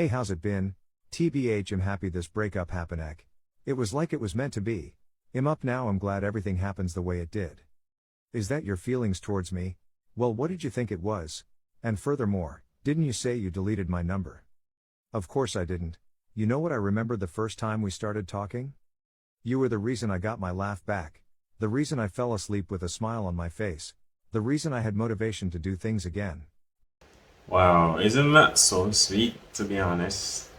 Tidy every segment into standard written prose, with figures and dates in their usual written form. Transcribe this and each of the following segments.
Hey, how's it been? TBH, I'm happy this breakup happened. It was like it was meant to be. I'm up now, I'm glad everything happens the way it did. Is that your feelings towards me? Well, what did you think it was? And furthermore, didn't you say you deleted my number? Of course I didn't. You know what I remember the first time we started talking? You were the reason I got my laugh back. The reason I fell asleep with a smile on my face. The reason I had motivation to do things again. Wow, isn't that so sweet, to be honest?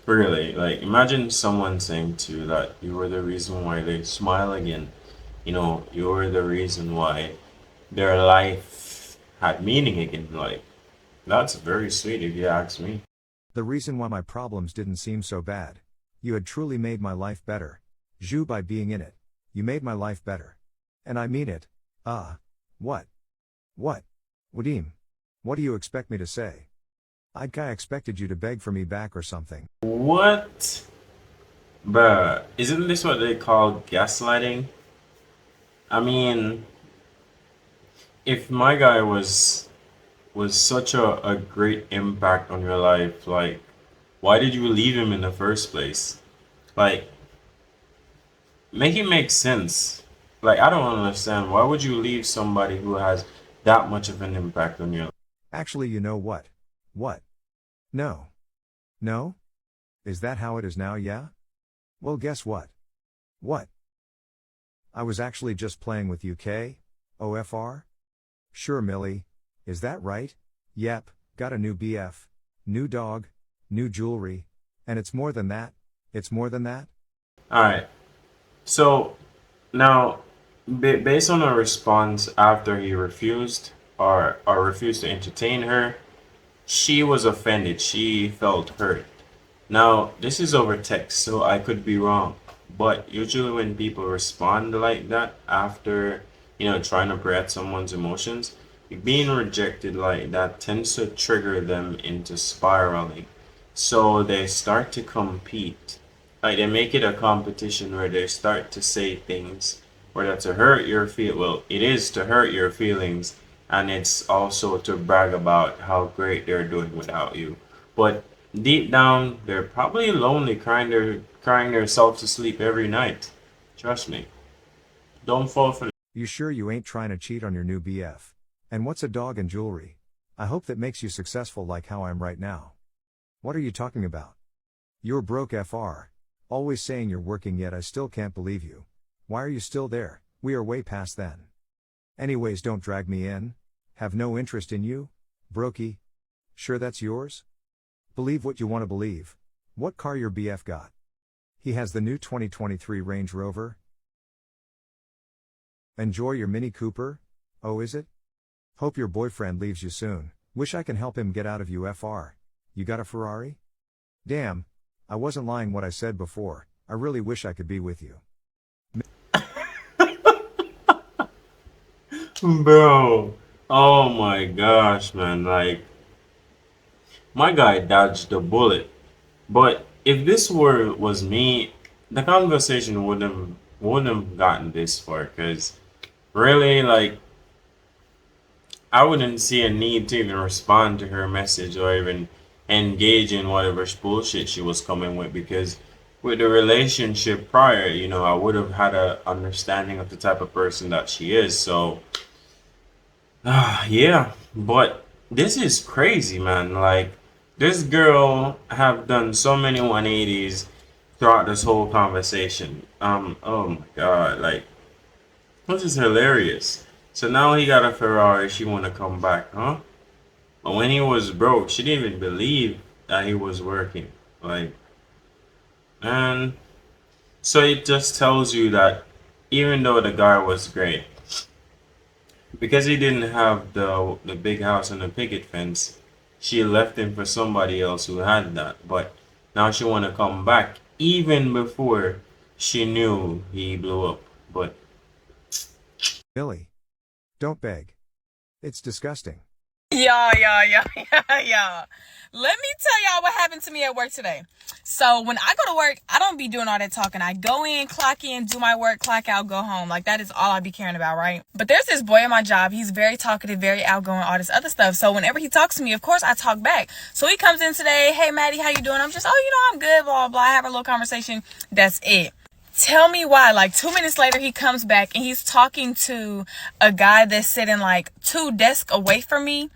Really, like imagine someone saying to you that you were the reason why they smile again. You were the reason why their life had meaning again. Like, that's very sweet if you ask me. The reason why my problems didn't seem so bad. You had truly made my life better. Zhu, by being in it. You made my life better. And I mean it. What? What? Wadim? What do you expect me to say? I expected you to beg for me back or something. What? But isn't this what they call gaslighting? I mean, if my guy was such a great impact on your life, like, why did you leave him in the first place? Like, make it make sense. Like, I don't understand. Why would you leave somebody who has that much of an impact on your life? Actually, you know what? What? No. No? Is that how it is now, yeah? Well, guess what? What? I was actually just playing with UK? OFR? Sure, Millie. Is that right? Yep, got a new BF. New dog. New jewelry. And it's more than that. It's more than that? Alright, so now, based on her response after he refused or refused to entertain her, she was offended. She felt hurt. Now, this is over text, so I could be wrong. But usually when people respond like that after, trying to prey at someone's emotions, being rejected like that tends to trigger them into spiraling. So they start to compete. Like they make it a competition where they start to say things where that's to hurt your feel. Well, it is to hurt your feelings, and it's also to brag about how great they're doing without you. But deep down, they're probably lonely, crying themselves to sleep every night. Trust me. Don't fall for. You sure you ain't trying to cheat on your new BF? And what's a dog and jewelry? I hope that makes you successful like how I'm right now. What are you talking about? You're broke FR. Always saying you're working, yet I still can't believe you. Why are you still there? We are way past then. Anyways, don't drag me in. Have no interest in you? Brokey? Sure that's yours? Believe what you want to believe. What car your BF got? He has the new 2023 Range Rover. Enjoy your Mini Cooper? Oh, is it? Hope your boyfriend leaves you soon. Wish I can help him get out of you FR. You got a Ferrari? Damn. I wasn't lying what I said before. I really wish I could be with you. Bro, oh my gosh, man. Like, my guy dodged the bullet. But if this was me, the conversation wouldn't have gotten this far. Cause really, like, I wouldn't see a need to even respond to her message or even engage in whatever bullshit she was coming with. Because with the relationship prior, I would have had a understanding of the type of person that she is. So, yeah. But this is crazy, man. Like, this girl have done so many 180s throughout this whole conversation. Oh my God, like this is hilarious. So now he got a Ferrari, she wanna come back, huh? But when he was broke, she didn't even believe that he was working. Like, and so it just tells you that even though the guy was great, because he didn't have the big house and the picket fence, she left him for somebody else who had that. But now she wanna come back even before she knew he blew up. But Millie. Don't beg. It's disgusting. Y'all. Let me tell y'all what happened to me at work today. So when I go to work, I don't be doing all that talking. I go in, clock in, do my work, clock out, go home. Like, that is all I be caring about, right? But there's this boy at my job. He's very talkative, very outgoing, all this other stuff. So whenever he talks to me, of course, I talk back. So he comes in today, hey, Maddie, how you doing? I'm just, I'm good, blah, blah. I have a little conversation. That's it. Tell me why. Like 2 minutes later, he comes back and he's talking to a guy that's sitting like 2 desks away from me.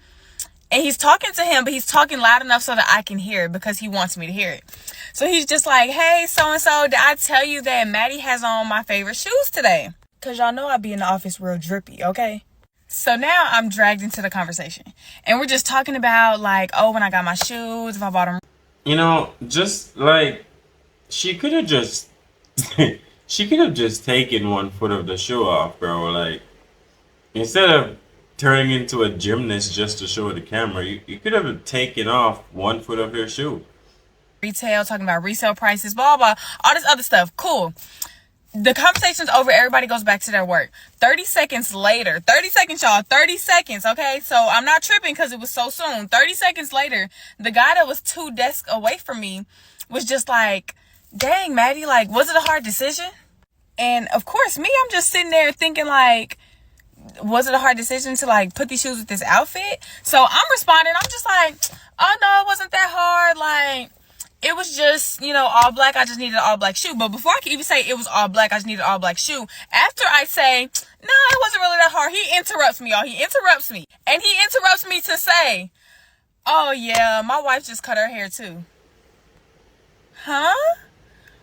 And he's talking to him, but he's talking loud enough so that I can hear it because he wants me to hear it. So he's just like, hey, so-and-so, did I tell you that Maddie has on my favorite shoes today? Because y'all know I be in the office real drippy, okay? So now I'm dragged into the conversation. And we're just talking about like, oh, when I got my shoes, if I bought them. Just like she could have just she could have just taken one foot of the shoe off, bro. Like instead of turning into a gymnast just to show the camera, you could have taken off one foot of your shoe. Retail, talking about resale prices, blah, blah, all this other stuff. Cool. The conversation's over. Everybody goes back to their work. 30 seconds later, 30 seconds, y'all, 30 seconds, okay? So I'm not tripping because it was so soon. 30 seconds later, the guy that was 2 desks away from me was just like, dang, Maddie, like, was it a hard decision? And of course, me, I'm just sitting there thinking like, was it a hard decision to like put these shoes with this outfit? So I'm responding. I'm just like, oh no, it wasn't that hard. Like, it was just, all black. I just needed an all black shoe. But before I can even say it was all black, I just needed an all black shoe. After I say, no, it wasn't really that hard, he interrupts me, y'all. He interrupts me. And he interrupts me to say, oh yeah, my wife just cut her hair too. Huh?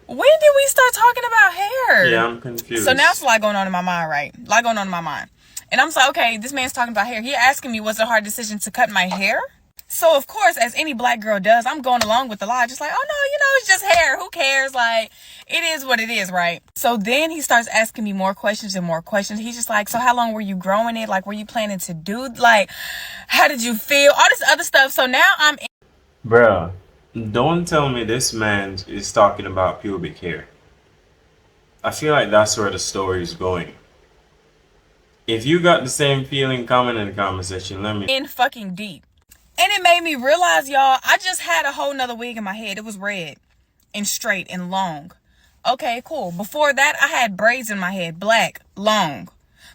When did we start talking about hair? Yeah, I'm confused. So now it's a lot going on in my mind, right? A lot going on in my mind. And I'm just like, okay, this man's talking about hair. He asking me, was it a hard decision to cut my hair? So, of course, as any black girl does, I'm going along with the lie. Just like, oh, no, it's just hair. Who cares? Like, it is what it is, right? So then he starts asking me more questions and more questions. He's just like, so how long were you growing it? Like, were you planning to do? Like, how did you feel? All this other stuff. So now I'm... Bruh, don't tell me this man is talking about pubic hair. I feel like that's where the story is going. If you got the same feeling, comment in the comment section. Let me in fucking deep. And it made me realize, y'all, I just had a whole nother wig in my head. It was red and straight and long. Okay, cool. Before that, I had braids in my head, black, long.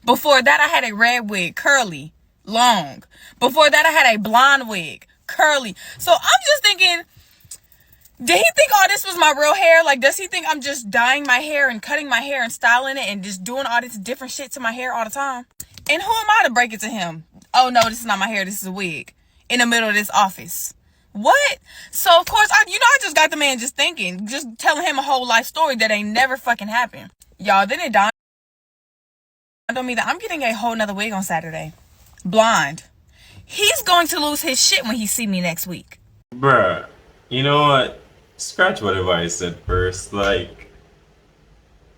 Before that, I had a red wig, curly, long. Before that, I had a blonde wig, curly. So I'm just thinking, did he think all this was my real hair? Like, does he think I'm just dyeing my hair and cutting my hair and styling it and just doing all this different shit to my hair all the time? And who am I to break it to him? Oh, no, this is not my hair. This is a wig in the middle of this office. What? So, of course, I just got the man just thinking, just telling him a whole life story that ain't never fucking happened. Y'all, then it dawned on me that I'm getting a whole nother wig on Saturday. Blonde. He's going to lose his shit when he see me next week. Bruh, you know what? Scratch whatever I said first. Like,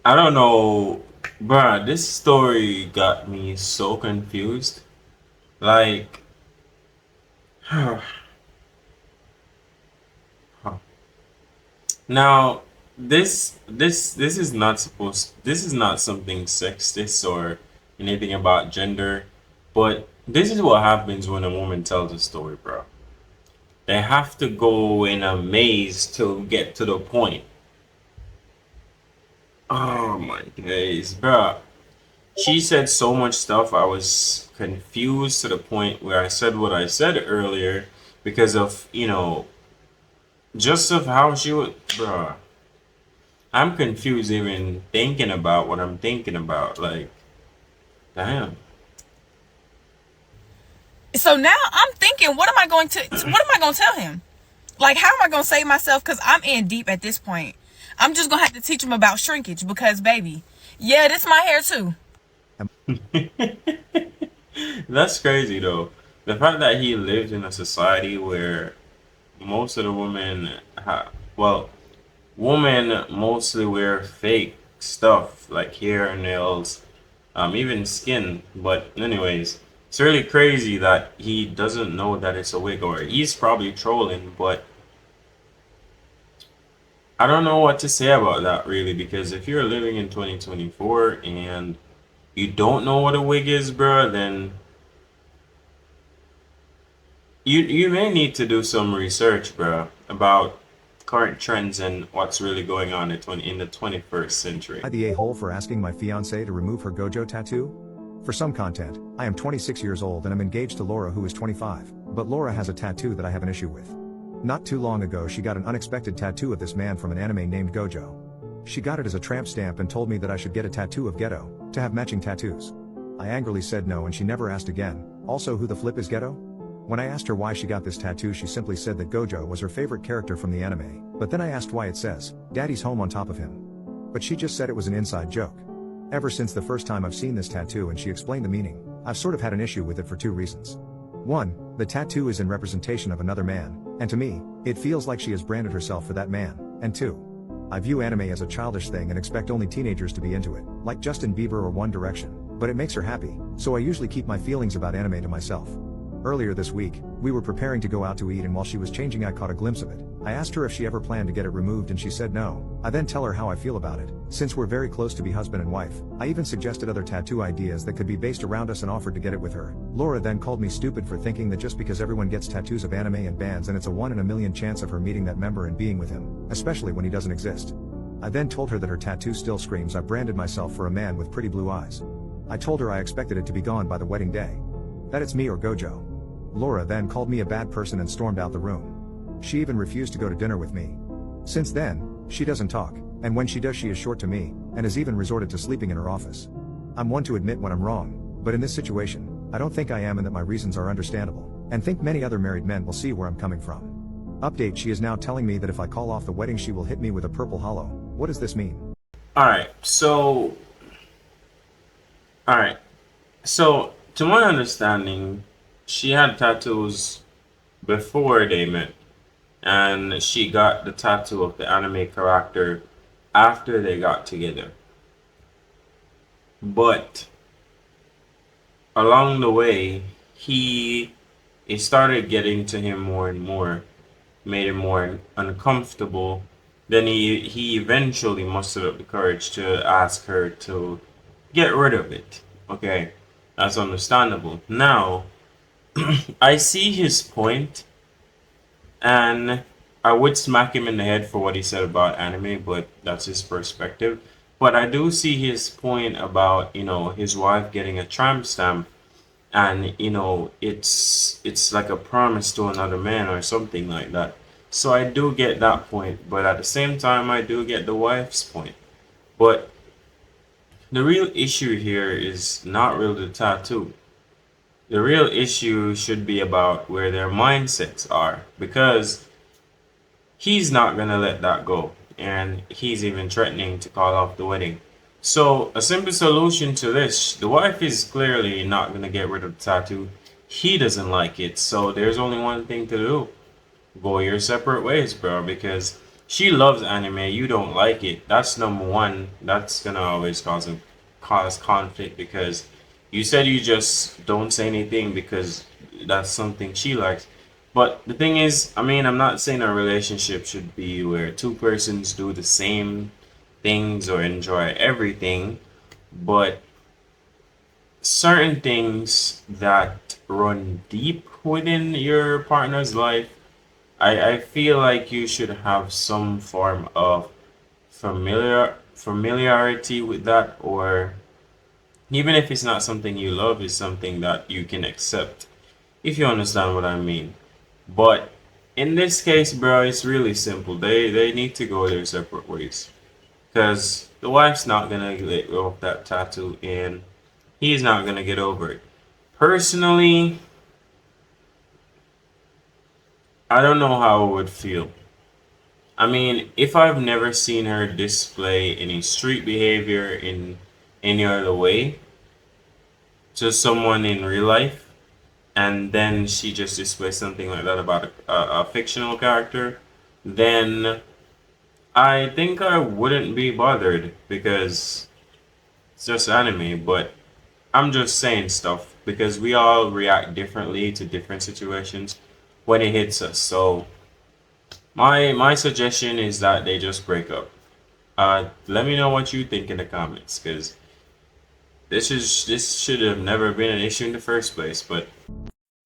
I don't know. Bruh, this story got me so confused. Like, now this is not this is not something sexist or anything about gender, but this is what happens when a woman tells a story, bro. They have to go in a maze to get to the point. Oh my days, bro. She said so much stuff. I was confused to the point where I said what I said earlier because of, just of how she would, bro. I'm confused even thinking about what I'm thinking about. Like, damn. So now I'm thinking, what am I going to tell him? Like, how am I going to save myself? Because I'm in deep at this point. I'm just going to have to teach him about shrinkage because, baby, yeah, this my hair too. That's crazy though. The fact that he lived in a society where most of the women, women mostly wear fake stuff like hair, nails, even skin. But anyways, it's really crazy that he doesn't know that it's a wig, or he's probably trolling, but I don't know what to say about that really, because if you're living in 2024 and you don't know what a wig is, bro, then you may need to do some research, bro, about current trends and what's really going on in the 21st century. I the a-hole for asking my fiancée to remove her Gojo tattoo? For some content, I am 26 years old and I'm engaged to Laura who is 25, but Laura has a tattoo that I have an issue with. Not too long ago she got an unexpected tattoo of this man from an anime named Gojo. She got it as a tramp stamp and told me that I should get a tattoo of Ghetto, to have matching tattoos. I angrily said no and she never asked again. Also, who the flip is Ghetto? When I asked her why she got this tattoo, she simply said that Gojo was her favorite character from the anime, but then I asked why it says, Daddy's home on top of him. But she just said it was an inside joke. Ever since the first time I've seen this tattoo and she explained the meaning, I've sort of had an issue with it for two reasons. One, the tattoo is in representation of another man, and to me, it feels like she has branded herself for that man, and two, I view anime as a childish thing and expect only teenagers to be into it, like Justin Bieber or One Direction, but it makes her happy, so I usually keep my feelings about anime to myself. Earlier this week, we were preparing to go out to eat and while she was changing I caught a glimpse of it. I asked her if she ever planned to get it removed and she said no. I then tell her how I feel about it. Since we're very close to be husband and wife, I even suggested other tattoo ideas that could be based around us and offered to get it with her. Laura then called me stupid for thinking that just because everyone gets tattoos of anime and bands and it's a 1 in a million chance of her meeting that member and being with him, especially when he doesn't exist. I then told her that her tattoo still screams I branded myself for a man with pretty blue eyes. I told her I expected it to be gone by the wedding day. That it's me or Gojo. Laura then called me a bad person and stormed out the room. She even refused to go to dinner with me. Since then, she doesn't talk, and when she does she is short to me, and has even resorted to sleeping in her office. I'm one to admit when I'm wrong, but in this situation, I don't think I am and that my reasons are understandable, and think many other married men will see where I'm coming from. Update: she is now telling me that if I call off the wedding she will hit me with a purple hollow. What does this mean? Alright, so to my understanding, she had tattoos before they met, and she got the tattoo of the anime character after they got together. But along the way, it started getting to him more and more, made him more uncomfortable. Then he eventually mustered up the courage to ask her to get rid of it. Okay, that's understandable. Now, I see his point, and I would smack him in the head for what he said about anime, but that's his perspective. But I do see his point about, his wife getting a tramp stamp, and it's like a promise to another man or something like that. So I do get that point, but at the same time I do get the wife's point. But the real issue here is not really the tattoo. The real issue should be about where their mindsets are, because he's not going to let that go, and he's even threatening to call off the wedding. So a simple solution to this: the wife is clearly not going to get rid of the tattoo. He doesn't like it, so there's only one thing to do: go your separate ways, bro, because she loves anime, you don't like it. That's number one. That's going to always cause conflict, because you said you just don't say anything because that's something she likes. But the thing is, I'm not saying a relationship should be where two persons do the same things or enjoy everything, but certain things that run deep within your partner's life, I feel like you should have some form of familiarity with that, or even if it's not something you love, it's something that you can accept, if you understand what I mean. But in this case, bro, it's really simple. They need to go their separate ways, because the wife's not gonna let go of that tattoo, and he's not gonna get over it. Personally, I don't know how I would feel. If I've never seen her display any street behavior in any other way to someone in real life, and then she just displays something like that about a fictional character, then I think I wouldn't be bothered, because it's just anime. But I'm just saying stuff because we all react differently to different situations when it hits us. So my suggestion is that they just break up. Let me know what you think in the comments, because this should have never been an issue in the first place. But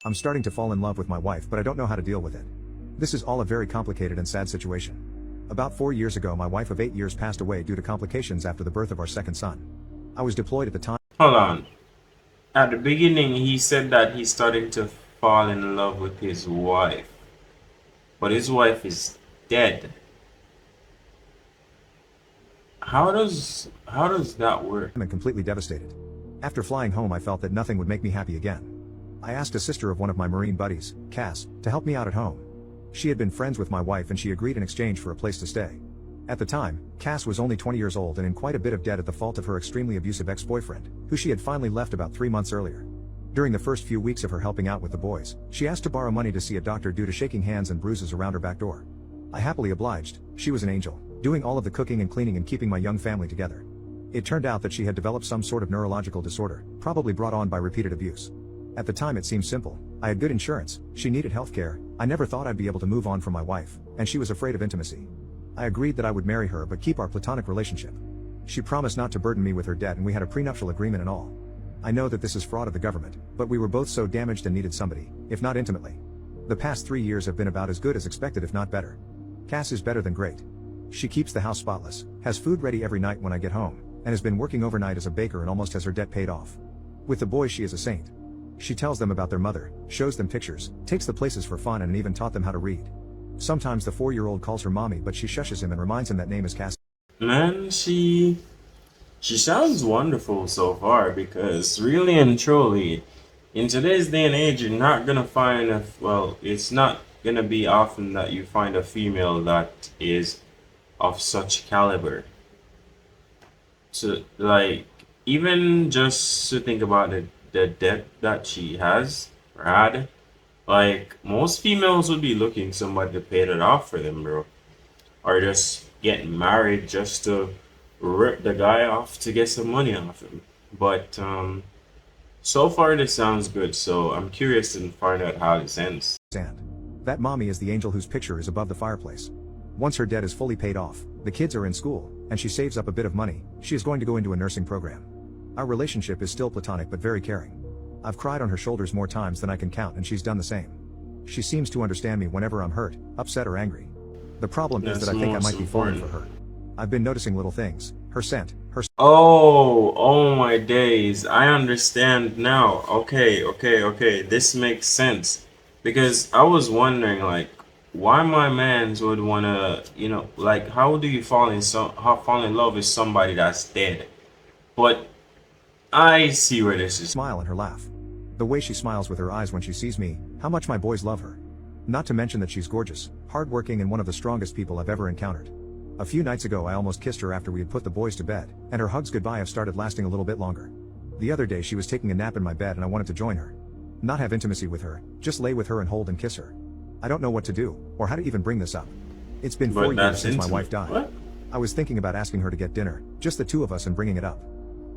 I'm starting to fall in love with my wife, but I don't know how to deal with it. This is all a very complicated and sad situation. About 4 years ago, my wife of 8 years passed away due to complications after the birth of our second son. I was deployed at the time. Hold on. At the beginning, he said that he's starting to fall in love with his wife. But his wife is dead. How does that work? I'm completely devastated. After flying home, I felt that nothing would make me happy again. I asked a sister of one of my Marine buddies, Cass, to help me out at home. She had been friends with my wife and she agreed in exchange for a place to stay. At the time, Cass was only 20 years old and in quite a bit of debt at the fault of her extremely abusive ex-boyfriend, who she had finally left about 3 months earlier. During the first few weeks of her helping out with the boys, she asked to borrow money to see a doctor due to shaking hands and bruises around her back door. I happily obliged. She was an angel, doing all of the cooking and cleaning and keeping my young family together. It turned out that she had developed some sort of neurological disorder, probably brought on by repeated abuse. At the time it seemed simple. I had good insurance, she needed healthcare, I never thought I'd be able to move on from my wife, and she was afraid of intimacy. I agreed that I would marry her but keep our platonic relationship. She promised not to burden me with her debt and we had a prenuptial agreement and all. I know that this is fraud of the government, but we were both so damaged and needed somebody, if not intimately. The past 3 years have been about as good as expected if not better. Cass is better than great. She keeps the house spotless, has food ready every night when I get home, and has been working overnight as a baker and almost has her debt paid off. With the boys she is a saint. She tells them about their mother, shows them pictures, takes the places for fun and even taught them how to read. Sometimes the 4-year-old calls her mommy but she shushes him and reminds him that name is Cass. Man, she sounds wonderful so far because really and truly, in today's day and age, you're not gonna find it's not gonna be often that you find a female that is of such caliber. So, like, even just to think about the debt that she has or had, like, most females would be looking somebody to pay that off for them, bro. Or just getting married just to rip the guy off to get some money off him. But, so far this sounds good, so I'm curious to find out how this ends. That mommy is the angel whose picture is above the fireplace. Once her debt is fully paid off, the kids are in school, and she saves up a bit of money, she is going to go into a nursing program. Our relationship is still platonic but very caring. I've cried on her shoulders more times than I can count and she's done the same. She seems to understand me whenever I'm hurt, upset or angry. The problem is that I think I might be falling for her. I've been noticing little things, her scent, her... Oh my days, I understand now. Okay, this makes sense. Because I was wondering, like, why my mans would wanna, like, how do you fall in love with somebody that's dead? But I see where this is. Smile and her laugh. The way she smiles with her eyes when she sees me, how much my boys love her. Not to mention that she's gorgeous, hardworking and one of the strongest people I've ever encountered. A few nights ago I almost kissed her after we had put the boys to bed, and her hugs goodbye have started lasting a little bit longer. The other day she was taking a nap in my bed and I wanted to join her. Not have intimacy with her, just lay with her and hold and kiss her. I don't know what to do, or how to even bring this up. It's been 4 years since my wife died. What? I was thinking about asking her to get dinner, just the two of us and bringing it up.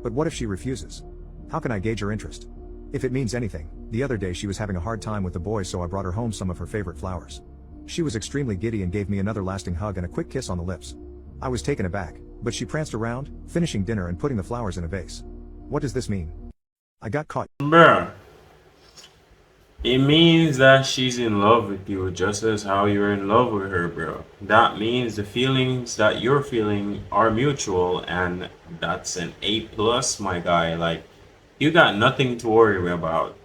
But what if she refuses? How can I gauge her interest? If it means anything, the other day she was having a hard time with the boys so I brought her home some of her favorite flowers. She was extremely giddy and gave me another lasting hug and a quick kiss on the lips. I was taken aback, but she pranced around, finishing dinner and putting the flowers in a vase. What does this mean? I got caught. Bruh. It means that she's in love with you just as how you're in love with her, bro. That means the feelings that you're feeling are mutual, and that's an A+, my guy. Like, you got nothing to worry about.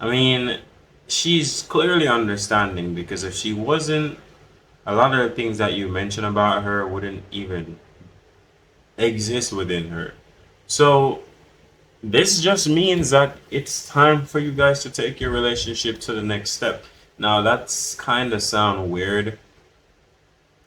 I mean, she's clearly understanding, because if she wasn't, a lot of the things that you mentioned about her wouldn't even exist within her. So this just means that it's time for you guys to take your relationship to the next step. Now that's kind of sound weird,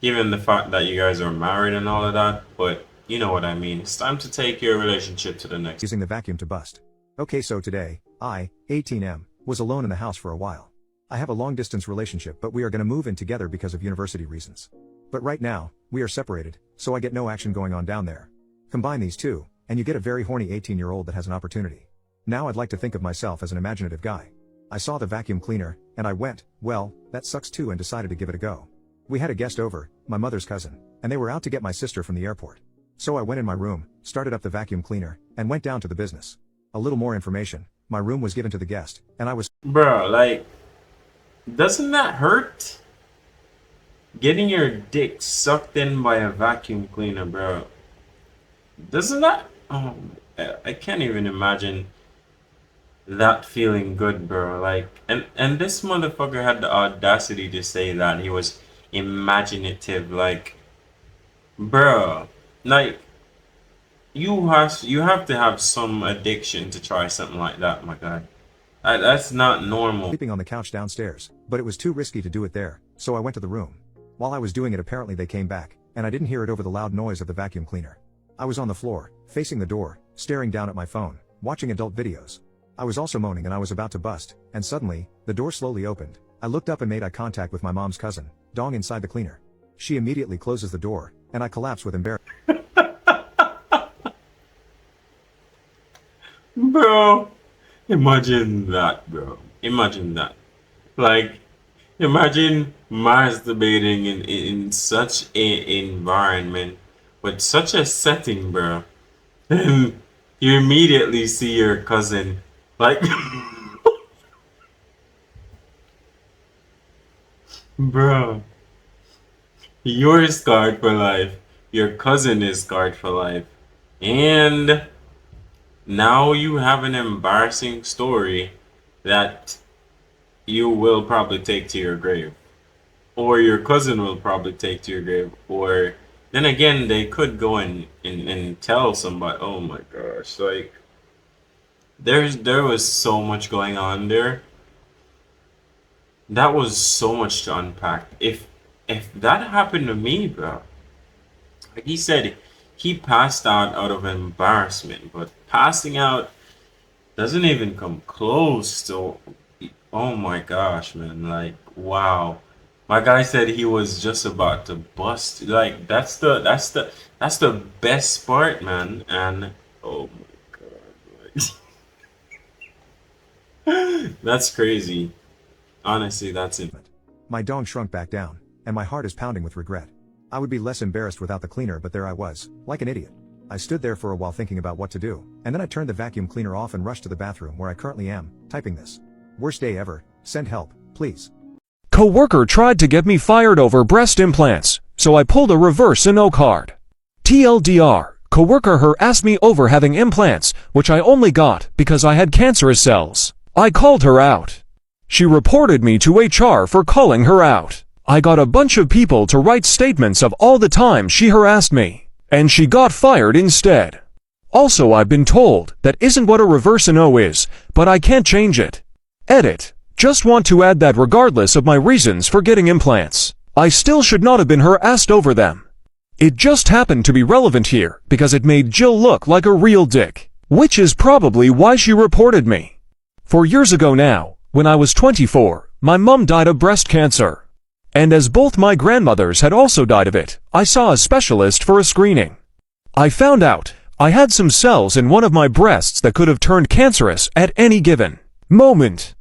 given the fact that you guys are married and all of that, but you know what I mean. It's time to take your relationship to the next. Using the vacuum to bust. Okay, so today, I, 18M, was alone in the house for a while. I have a long distance relationship, but we are gonna move in together because of university reasons. But right now, we are separated, so I get no action going on down there. Combine these two, and you get a very horny 18-year-old that has an opportunity. Now I'd like to think of myself as an imaginative guy. I saw the vacuum cleaner, and I went, well, that sucks too, and decided to give it a go. We had a guest over, my mother's cousin, and they were out to get my sister from the airport. So I went in my room, started up the vacuum cleaner, and went down to the business. A little more information. My room was given to the guest, and I was Bro, like, doesn't that hurt? Getting your dick sucked in by a vacuum cleaner, bro. Doesn't that? Oh, I can't even imagine that feeling good, bro. Like, and this motherfucker had the audacity to say that he was imaginative. Like, bro, like you have to have some addiction to try something like that, my guy. That's not normal. sleeping on the couch downstairs, but it was too risky to do it there, so I went to the room. While I was doing it, apparently they came back, and I didn't hear it over the loud noise of the vacuum cleaner. I was on the floor, facing the door, staring down at my phone, watching adult videos. I was also moaning and I was about to bust, and suddenly, the door slowly opened. I looked up and made eye contact with my mom's cousin, Dong, inside the cleaner. She immediately closes the door, and I collapse with embarrassment. Bro, imagine that, bro. Imagine that. Like, imagine masturbating in such a environment, with such a setting, bro. And you immediately see your cousin, like, bro, you're scarred for life. Your cousin is scarred for life. And now you have an embarrassing story that you will probably take to your grave, or your cousin will probably take to your grave, or then again they could go and tell somebody. Oh my gosh, like there was so much going on there. That was so much to unpack. If that happened to me, bro, like he said, he passed out of embarrassment, but passing out doesn't even come close to. Oh my gosh, man! Like, wow. My guy said he was just about to bust. Like, that's the best part, man. And oh my god, like, that's crazy. Honestly, that's it. My dong shrunk back down, and my heart is pounding with regret. I would be less embarrassed without the cleaner, but there I was, like an idiot. I stood there for a while thinking about what to do, and then I turned the vacuum cleaner off and rushed to the bathroom where I currently am, typing this. Worst day ever, send help, please. Coworker tried to get me fired over breast implants, so I pulled a reverse no card. TLDR, coworker harassed me over having implants, which I only got because I had cancerous cells. I called her out. She reported me to HR for calling her out. I got a bunch of people to write statements of all the time she harassed me, and she got fired instead. Also, I've been told that isn't what a reverse no is, but I can't change it. Edit. Just want to add that regardless of my reasons for getting implants, I still should not have been harassed over them. It just happened to be relevant here because it made Jill look like a real dick, which is probably why she reported me. 4 years ago now, when I was 24, my mom died of breast cancer. And as both my grandmothers had also died of it, I saw a specialist for a screening. I found out I had some cells in one of my breasts that could have turned cancerous at any given moment.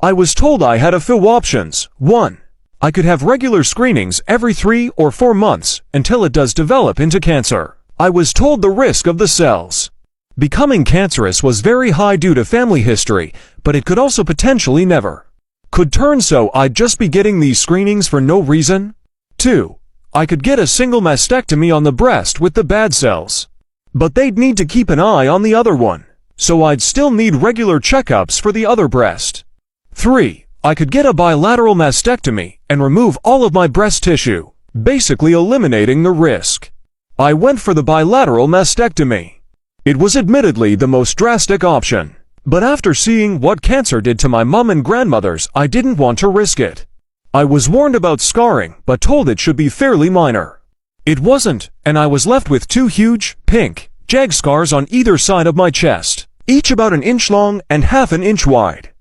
I was told I had a few options. 1. I could have regular screenings every 3 or 4 months until it does develop into cancer. I was told the risk of the cells becoming cancerous was very high due to family history, but it could also potentially never could turn, so I'd just be getting these screenings for no reason. 2. I could get a single mastectomy on the breast with the bad cells, but they'd need to keep an eye on the other one, so I'd still need regular checkups for the other breast. 3. I could get a bilateral mastectomy and remove all of my breast tissue, basically eliminating the risk. I went for the bilateral mastectomy. It was admittedly the most drastic option, but after seeing what cancer did to my mom and grandmothers, I didn't want to risk it. I was warned about scarring, but told it should be fairly minor. It wasn't, and I was left with 2 huge, pink, jag scars on either side of my chest, each about 1 inch long and half an inch wide.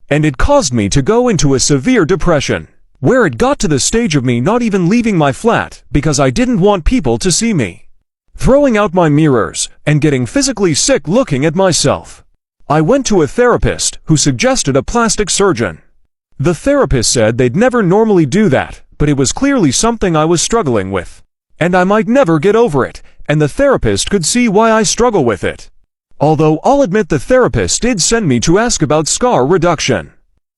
And it caused me to go into a severe depression, where it got to the stage of me not even leaving my flat because I didn't want people to see me, throwing out my mirrors, and getting physically sick looking at myself. I went to a therapist who suggested a plastic surgeon. The therapist said they'd never normally do that, but it was clearly something I was struggling with, and I might never get over it, and the therapist could see why I struggle with it. Although I'll admit the therapist did send me to ask about scar reduction.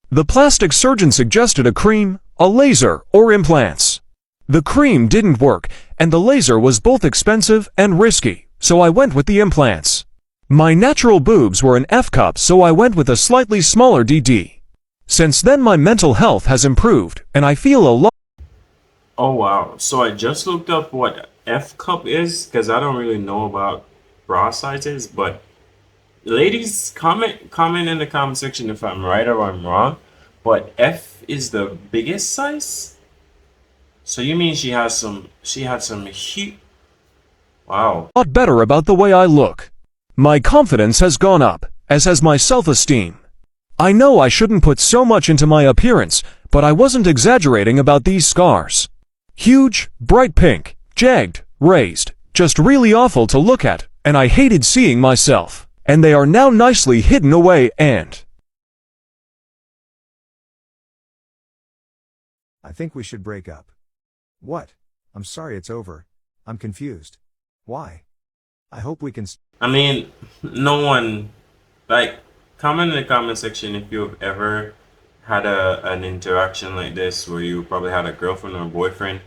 The plastic surgeon suggested a cream, a laser, or implants. The cream didn't work, and the laser was both expensive and risky, so I went with the implants. My natural boobs were an F cup, so I went with a slightly smaller DD. Since then my mental health has improved, and I feel a lot. Oh wow. So I just looked up what F cup is because I don't really know about bra sizes, but ladies, comment in the comment section if I'm right or I'm wrong. But F is the biggest size? So you mean she had some huge. Wow. Lot better about the way I look. My confidence has gone up, as has my self-esteem. I know I shouldn't put so much into my appearance, but I wasn't exaggerating about these scars. Huge, bright pink, jagged, raised, just really awful to look at, and I hated seeing myself. And they are now nicely hidden away and... I think we should break up. What? I'm sorry it's over. I'm confused. Why? I hope we can. I mean, no one, like, comment in the comment section if you've ever had an interaction like this where you probably had a girlfriend or a boyfriend,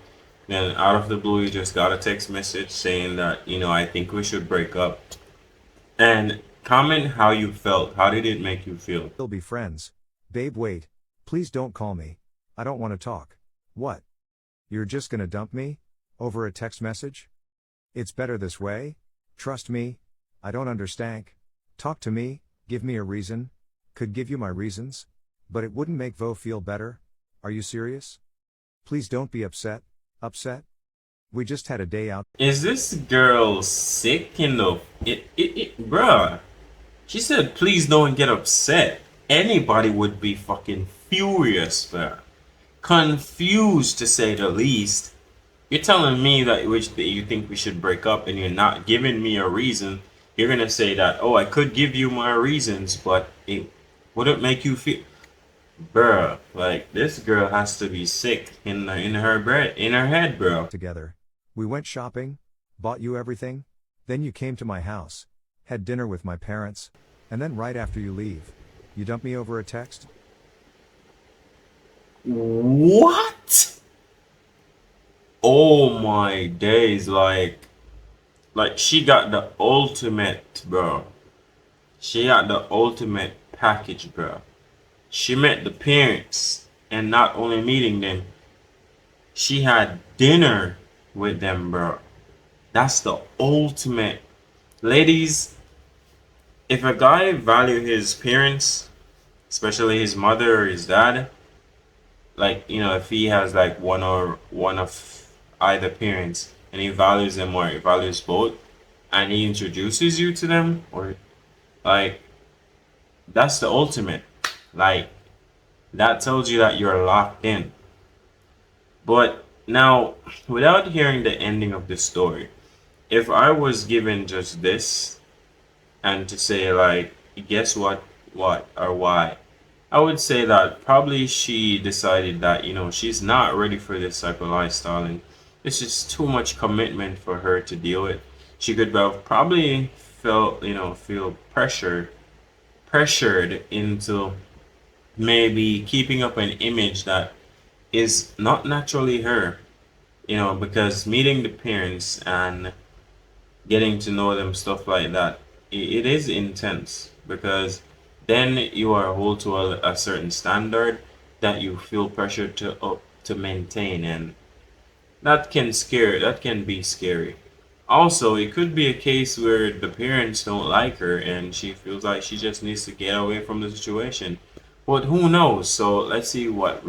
then out of the blue you just got a text message saying that, I think we should break up. And comment how you felt. How did it make you feel? We'll be friends. Babe, wait. Please don't call me. I don't want to talk. What? You're just gonna dump me? Over a text message? It's better this way? Trust me. I don't understand. Talk to me, give me a reason. Could give you my reasons. But it wouldn't make Vo feel better. Are you serious? Please don't be upset. Upset? We just had a day out. Is this girl sick in the... Bruh. She said, please don't get upset. Anybody would be fucking furious, bruh. Confused, to say the least. You're telling me that you think we should break up and you're not giving me a reason. You're gonna say that, oh, I could give you my reasons, but it wouldn't make you feel... Bruh, like, this girl has to be sick in her head, bro. Together. We went shopping, bought you everything, then you came to my house, had dinner with my parents, and then right after you leave, you dump me over a text? What? Oh my days, like she got the ultimate, bro. She got the ultimate package, bro. She met the parents, and not only meeting them, she had dinner with them, bro. That's the ultimate. Ladies, if a guy value his parents, especially his mother or his dad, like, if he has like one of either parents and he values them or he values both, and he introduces you to them, or like, that's the ultimate. Like, that tells you that you're locked in. But now, without hearing the ending of this story, if I was given just this and to say, like, guess what or why, I would say that probably she decided that, she's not ready for this type of lifestyle, and this is too much commitment for her to deal with. She could have probably feel pressured into maybe keeping up an image that is not naturally her, because meeting the parents and getting to know them, stuff like that, it is intense, because then you are held to a certain standard that you feel pressured to maintain, and that can be scary. Also, it could be a case where the parents don't like her and she feels like she just needs to get away from the situation. But who knows? So let's see what...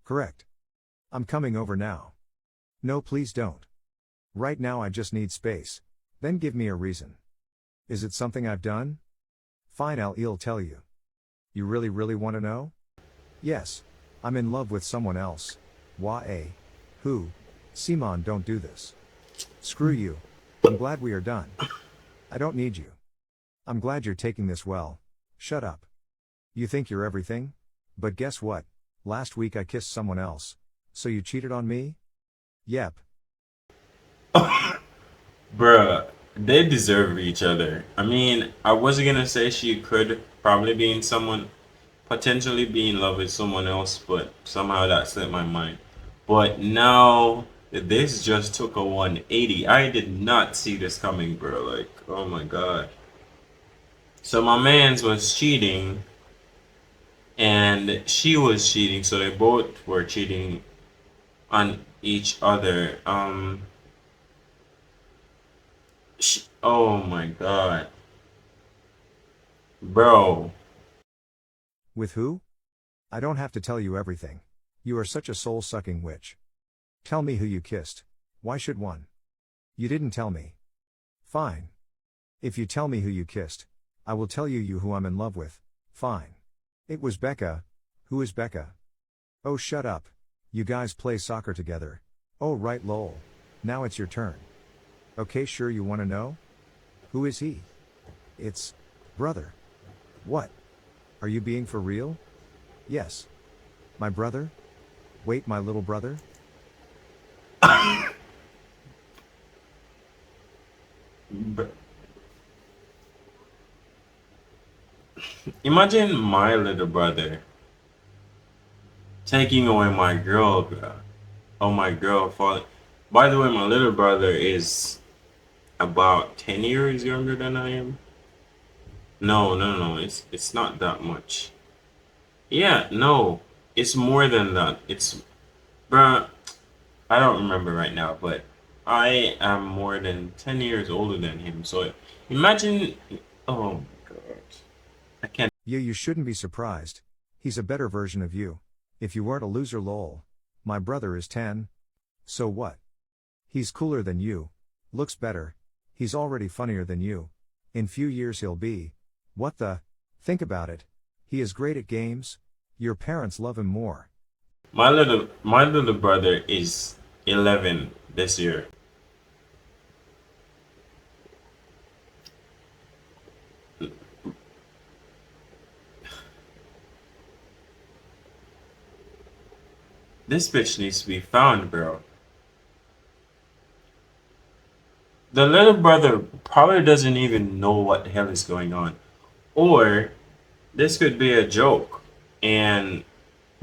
Correct. I'm coming over now. No, please don't. Right now I just need space. Then give me a reason. Is it something I've done? Fine, I'll tell you. You really want to know? Yes. I'm in love with someone else. Why? Who? Simon, don't do this. Screw you. I'm glad we are done. I don't need you. I'm glad you're taking this well. Shut up. You think you're everything? But guess what? Last week I kissed someone else. So you cheated on me? Yep. Bruh, they deserve each other. I mean, I wasn't gonna say she could probably be in someone, potentially be in love with someone else, but somehow that slipped my mind. But now this just took a 180. I did not see this coming, bro. Like, oh my god. So my man's was cheating and she was cheating, so they both were cheating on each other. Oh my god. Bro. With who? I don't have to tell you everything. You are such a soul-sucking witch. Tell me who you kissed. Why should one? You didn't tell me. Fine. If you tell me who you kissed, I will tell you who I'm in love with. Fine. It was Becca. Who is Becca? Oh, shut up. You guys play soccer together. Oh, right, lol. Now it's your turn. Okay, sure, you want to know? Who is he? It's brother. What? Are you being for real? Yes. My brother? Wait, my little brother? Imagine my little brother taking away my girl, bro. Oh, my girl falling. By the way, my little brother is about 10 years younger than I am. No. It's not that much. Yeah, no. It's more than that. It's, bruh, I don't remember right now, but I am more than 10 years older than him. So imagine, oh my god. I can't. Yeah, you shouldn't be surprised. He's a better version of you. If you weren't a loser, lol. My brother is 10. So what? He's cooler than you. Looks better. He's already funnier than you. In few years he'll be. What the? Think about it. He is great at games. Your parents love him more. My little brother is 11 this year. This bitch needs to be found, bro. The little brother probably doesn't even know what the hell is going on. Or this could be a joke. And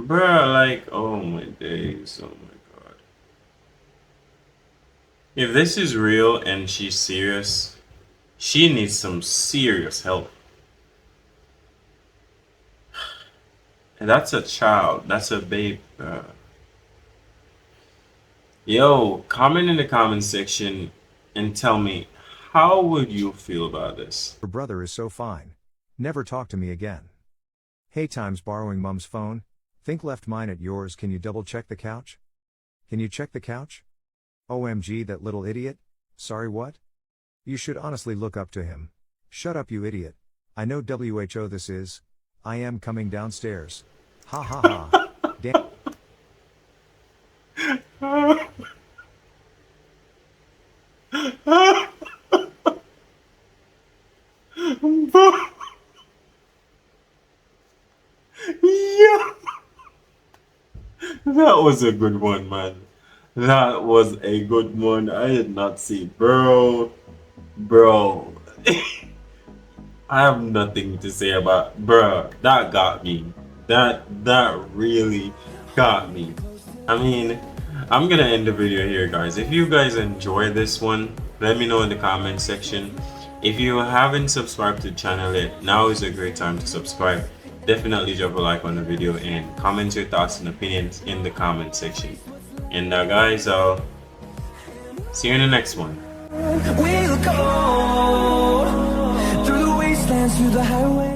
bruh, like, oh my days, oh my god. If this is real and she's serious, she needs some serious help. And that's a child, that's a babe. Yo, comment in the comment section and tell me, how would you feel about this? Your brother is so fine. Never talk to me again. Hey, time's borrowing mom's phone. Think left mine at yours. Can you double check the couch? Can you check the couch? OMG, that little idiot. Sorry, what? You should honestly look up to him. Shut up, you idiot. I know WHO this is. I am coming downstairs. Ha ha ha. Damn. Yeah. That was a good one, man. That was a good one. I did not see, bro. I have nothing to say about, bro. That got me. That really got me. I mean, I'm gonna end the video here, guys. If you guys enjoy this one, let me know in the comment section. If you haven't subscribed to the channel yet, now is a great time to subscribe. Definitely drop a like on the video and comment your thoughts and opinions in the comment section. And guys, I'll see you in the next one. We'll go through the wastelands, through the highway.